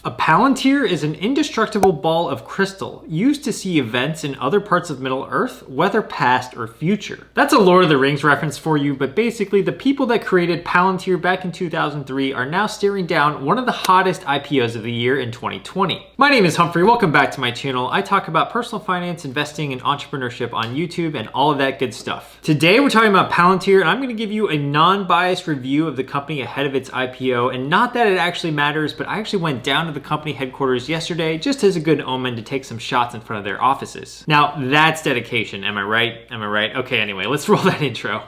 A Palantir is an indestructible ball of crystal used to see events in other parts of Middle-earth, whether past or future. That's a Lord of the Rings reference for you, but basically the people that created Palantir back in 2003 are now staring down one of the hottest IPOs of the year in 2020. My name is Humphrey, welcome back to my channel. I talk about personal finance, investing, and entrepreneurship on YouTube and all of that good stuff. Today we're talking about Palantir, and I'm going to give you a non-biased review of the company ahead of its IPO, and not that it actually matters, but I actually went down to the company headquarters yesterday just as a good omen to take some shots in front of their offices. Now that's dedication, am I right? Am I right? Okay, anyway, let's roll that intro.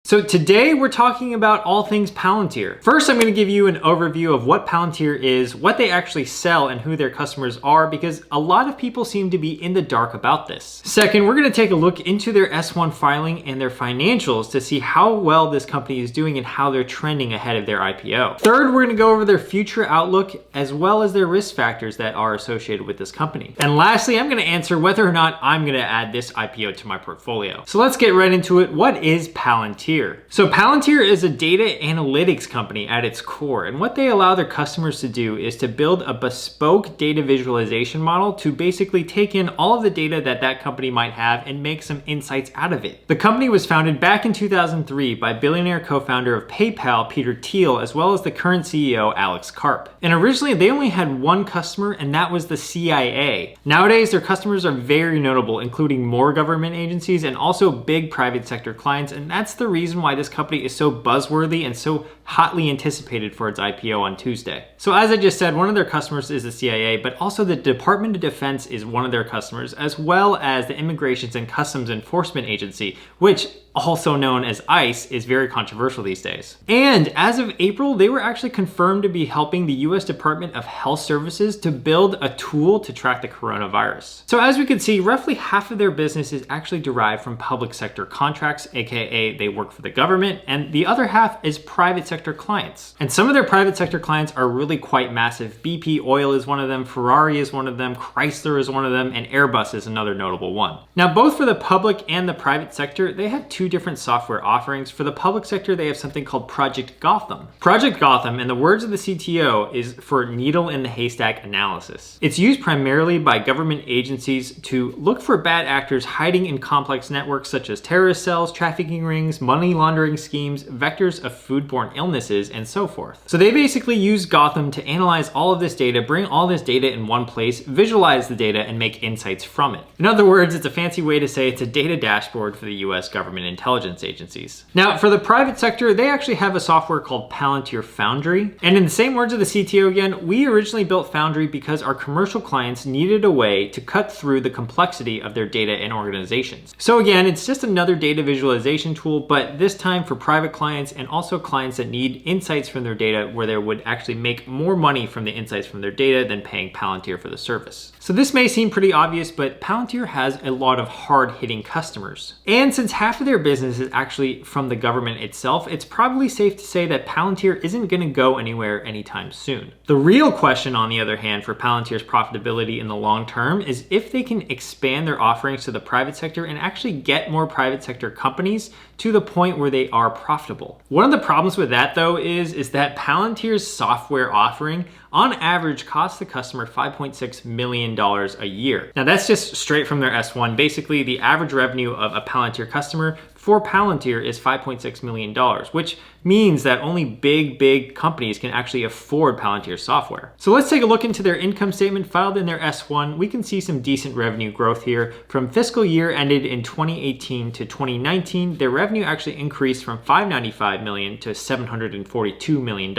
So today we're talking about all things Palantir. First, I'm going to give you an overview of what Palantir is, what they actually sell, and who their customers are, because a lot of people seem to be in the dark about this. Second, we're going to take a look into their S1 filing and their financials to see how well this company is doing and how they're trending ahead of their IPO. Third, we're going to go over their future outlook as well as their risk factors that are associated with this company. And lastly, I'm going to answer whether or not I'm going to add this IPO to my portfolio. So let's get right into it. What is Palantir? So Palantir is a data analytics company at its core, and what they allow their customers to do is to build a bespoke data visualization model to basically take in all of the data that that company might have and make some insights out of it. The company was founded back in 2003 by billionaire co-founder of PayPal, Peter Thiel, as well as the current CEO, Alex Karp. And originally they only had one customer, and that was the CIA. Nowadays, their customers are very notable, including more government agencies and also big private sector clients, and that's the reason why this company is so buzzworthy and so hotly anticipated for its IPO on Tuesday. So as I just said, one of their customers is the CIA, but also the Department of Defense is one of their customers, as well as the Immigrations and Customs Enforcement Agency, which, also known as ICE, is very controversial these days. And as of April, they were actually confirmed to be helping the US Department of Health Services to build a tool to track the coronavirus. So as we can see, roughly half of their business is actually derived from public sector contracts, aka they work for the government, and the other half is private sector clients. And some of their private sector clients are really quite massive. BP Oil is one of them, Ferrari is one of them, Chrysler is one of them, and Airbus is another notable one. Now, both for the public and the private sector, they have two different software offerings. For the public sector, they have something called Project Gotham. Project Gotham, in the words of the CTO, is for needle in the haystack analysis. It's used primarily by government agencies to look for bad actors hiding in complex networks such as terrorist cells, trafficking rings, money laundering schemes, vectors of foodborne illnesses, and so forth. So they basically use Gotham to analyze all of this data, bring all this data in one place, visualize the data, and make insights from it. In other words, it's a fancy way to say it's a data dashboard for the US government intelligence agencies. Now, for the private sector, they actually have a software called Palantir Foundry. And in the same words of the CTO again, we originally built Foundry because our commercial clients needed a way to cut through the complexity of their data and organizations. So again, it's just another data visualization tool, but this time for private clients and also clients that need insights from their data where they would actually make more money from the insights from their data than paying Palantir for the service. So this may seem pretty obvious, but Palantir has a lot of hard-hitting customers. And since half of their business is actually from the government itself, it's probably safe to say that Palantir isn't going to go anywhere anytime soon. The real question, on the other hand, for Palantir's profitability in the long term is if they can expand their offerings to the private sector and actually get more private sector companies to the point where they are profitable. One of the problems with that, though, is that Palantir's software offering on average costs the customer $5.6 million a year. Now that's just straight from their S1. Basically, the average revenue of a Palantir customer for Palantir is $5.6 million, which means that only big companies can actually afford Palantir software. So let's take a look into their income statement filed in their S1. We can see some decent revenue growth here. From fiscal year ended in 2018 to 2019, their revenue actually increased from $595 million to $742 million.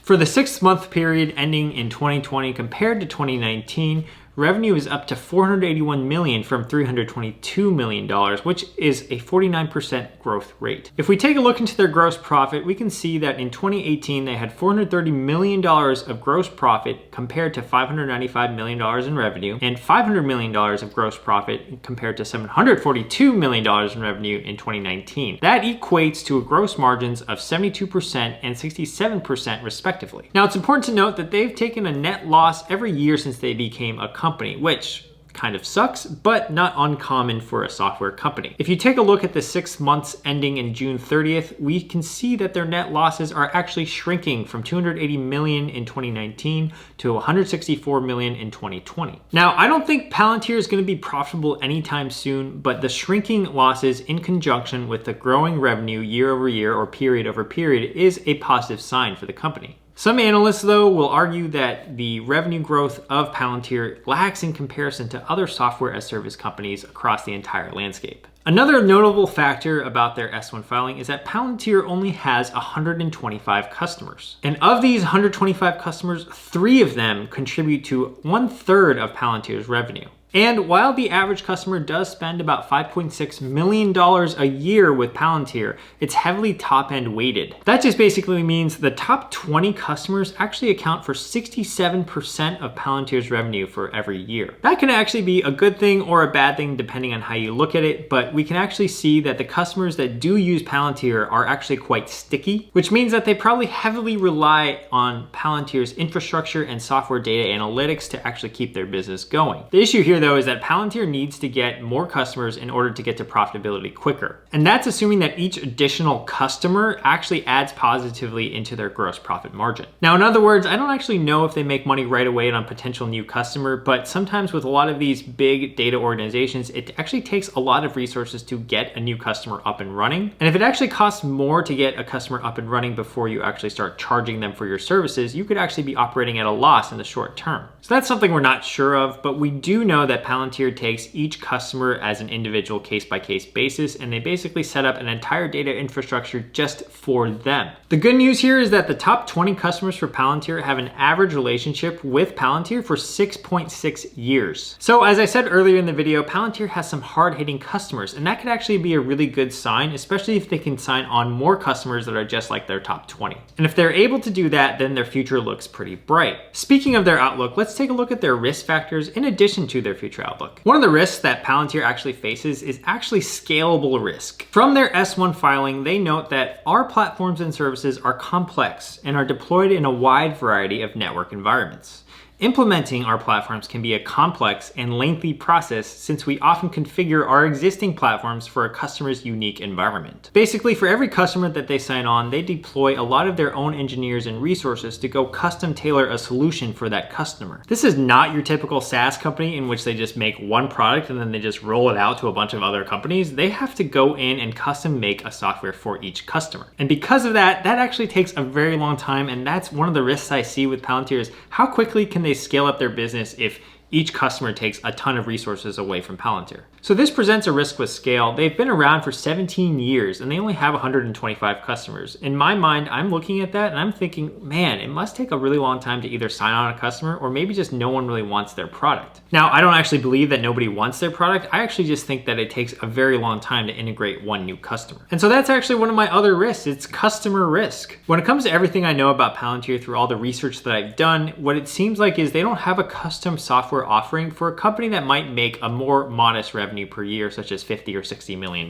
For the 6-month period ending in 2020 compared to 2019, revenue is up to $481 million from $322 million, which is a 49% growth rate. If we take a look into their gross profit, we can see that in 2018, they had $430 million of gross profit compared to $595 million in revenue, and $500 million of gross profit compared to $742 million in revenue in 2019. That equates to a gross margins of 72% and 67% respectively. Now, it's important to note that they've taken a net loss every year since they became a company, which kind of sucks, but not uncommon for a software company. If you take a look at the 6 months ending in June 30th, we can see that their net losses are actually shrinking from 280 million in 2019 to 164 million in 2020. Now, I don't think Palantir is going to be profitable anytime soon, but the shrinking losses in conjunction with the growing revenue year over year or period over period is a positive sign for the company. Some analysts, though, will argue that the revenue growth of Palantir lags in comparison to other software as service companies across the entire landscape. Another notable factor about their S1 filing is that Palantir only has 125 customers. And of these 125 customers, 3 of them contribute to 1/3 of Palantir's revenue. And while the average customer does spend about $5.6 million a year with Palantir, it's heavily top-end weighted. That just basically means the top 20 customers actually account for 67% of Palantir's revenue for every year. That can actually be a good thing or a bad thing depending on how you look at it, but we can actually see that the customers that do use Palantir are actually quite sticky, which means that they probably heavily rely on Palantir's infrastructure and software data analytics to actually keep their business going. The issue here, though, is that Palantir needs to get more customers in order to get to profitability quicker. And that's assuming that each additional customer actually adds positively into their gross profit margin. Now, in other words, I don't actually know if they make money right away on a potential new customer, but sometimes with a lot of these big data organizations, it actually takes a lot of resources to get a new customer up and running. And if it actually costs more to get a customer up and running before you actually start charging them for your services, you could actually be operating at a loss in the short term. So that's something we're not sure of, but we do know that Palantir takes each customer as an individual case-by-case basis, and they basically set up an entire data infrastructure just for them. The good news here is that the top 20 customers for Palantir have an average relationship with Palantir for 6.6 years. So as I said earlier in the video, Palantir has some hard-hitting customers, and that could actually be a really good sign, especially if they can sign on more customers that are just like their top 20. And if they're able to do that, then their future looks pretty bright. Speaking of their outlook, let's take a look at their risk factors in addition to their future outlook. One of the risks that Palantir actually faces is actually scalable risk. From their S1 filing, they note that our platforms and services are complex and are deployed in a wide variety of network environments. Implementing our platforms can be a complex and lengthy process since we often configure our existing platforms for a customer's unique environment. Basically, for every customer that they sign on, they deploy a lot of their own engineers and resources to go custom tailor a solution for that customer. This is not your typical SaaS company in which they just make one product and then they just roll it out to a bunch of other companies. They have to go in and custom make a software for each customer. And because of that, that actually takes a very long time, and that's one of the risks I see with Palantir is how quickly can they scale up their business if each customer takes a ton of resources away from Palantir. So this presents a risk with scale. They've been around for 17 years and they only have 125 customers. In my mind, I'm looking at that and I'm thinking, man, it must take a really long time to either sign on a customer or maybe just no one really wants their product. Now, I don't actually believe that nobody wants their product. I actually just think that it takes a very long time to integrate one new customer. And so that's actually one of my other risks. It's customer risk. When it comes to everything I know about Palantir through all the research that I've done, what it seems like is they don't have a custom software offering for a company that might make a more modest revenue per year, such as $50 or $60 million.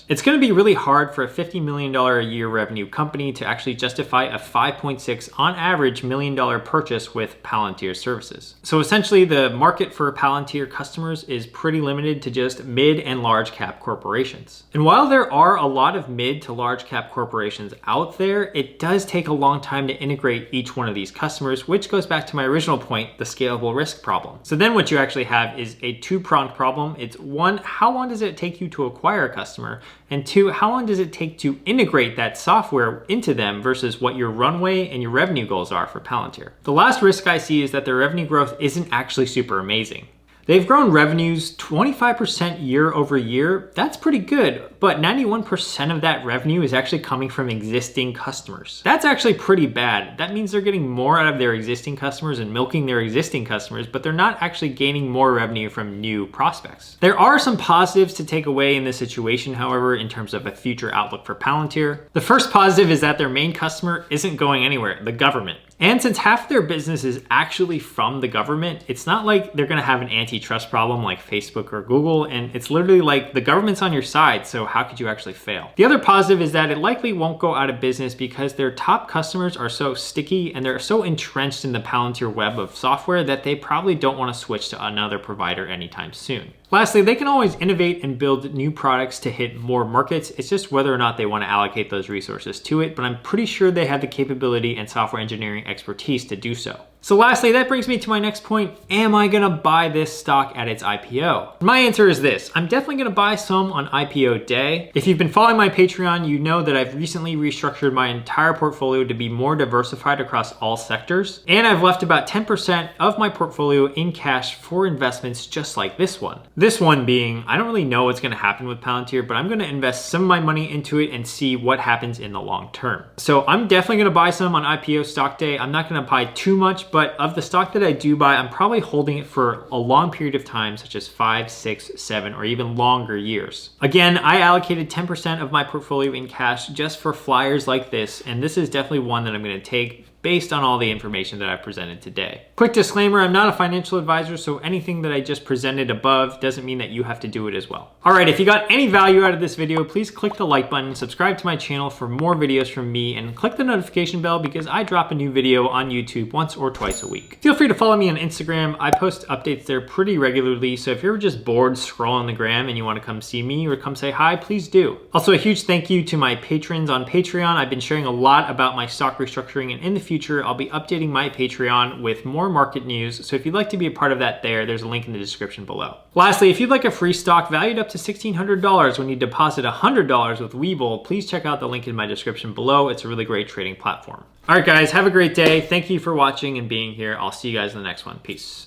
It's going to be really hard for a $50 million a year revenue company to actually justify a 5.6 on average $1 million purchase with Palantir services. So essentially the market for Palantir customers is pretty limited to just mid and large cap corporations. And while there are a lot of mid to large cap corporations out there, it does take a long time to integrate each one of these customers, which goes back to my original point, the scalable risk problem. So then what you actually have is a two-pronged problem. It's one, how long does it take you to acquire a customer? And two, how long does it take to integrate that software into them versus what your runway and your revenue goals are for Palantir? The last risk I see is that their revenue growth isn't actually super amazing. They've grown revenues 25% year over year. That's pretty good, but 91% of that revenue is actually coming from existing customers. That's actually pretty bad. That means they're getting more out of their existing customers and milking their existing customers, but they're not actually gaining more revenue from new prospects. There are some positives to take away in this situation, however, in terms of a future outlook for Palantir. The first positive is that their main customer isn't going anywhere, the government. And since half of their business is actually from the government, it's not like they're gonna have an antitrust problem like Facebook or Google, and it's literally like the government's on your side, so how could you actually fail? The other positive is that it likely won't go out of business because their top customers are so sticky and they're so entrenched in the Palantir web of software that they probably don't want to switch to another provider anytime soon. Lastly, they can always innovate and build new products to hit more markets. It's just whether or not they want to allocate those resources to it, but I'm pretty sure they have the capability and software engineering expertise to do so. So lastly, that brings me to my next point. Am I gonna buy this stock at its IPO? My answer is this. I'm definitely gonna buy some on IPO day. If you've been following my Patreon, you know that I've recently restructured my entire portfolio to be more diversified across all sectors. And I've left about 10% of my portfolio in cash for investments just like this one. This one being, I don't really know what's gonna happen with Palantir, but I'm gonna invest some of my money into it and see what happens in the long term. So I'm definitely gonna buy some on IPO stock day. I'm not gonna buy too much, but of the stock that I do buy, I'm probably holding it for a long period of time, such as 5, 6, 7, or even longer years. Again, I allocated 10% of my portfolio in cash just for flyers like this, and this is definitely one that I'm gonna take based on all the information that I've presented today. Quick disclaimer, I'm not a financial advisor, so anything that I just presented above doesn't mean that you have to do it as well. All right, if you got any value out of this video, please click the like button, subscribe to my channel for more videos from me, and click the notification bell because I drop a new video on YouTube once or twice a week. Feel free to follow me on Instagram. I post updates there pretty regularly, so if you're just bored scrolling the gram and you want to come see me or come say hi, please do. Also, a huge thank you to my patrons on Patreon. I've been sharing a lot about my stock restructuring, and in the future, I'll be updating my Patreon with more market news. So if you'd like to be a part of that there's a link in the description below. Lastly, if you'd like a free stock valued up to $1,600 when you deposit $100 with Webull, please check out the link in my description below. It's a really great trading platform. All right, guys, have a great day. Thank you for watching and being here. I'll see you guys in the next one. Peace.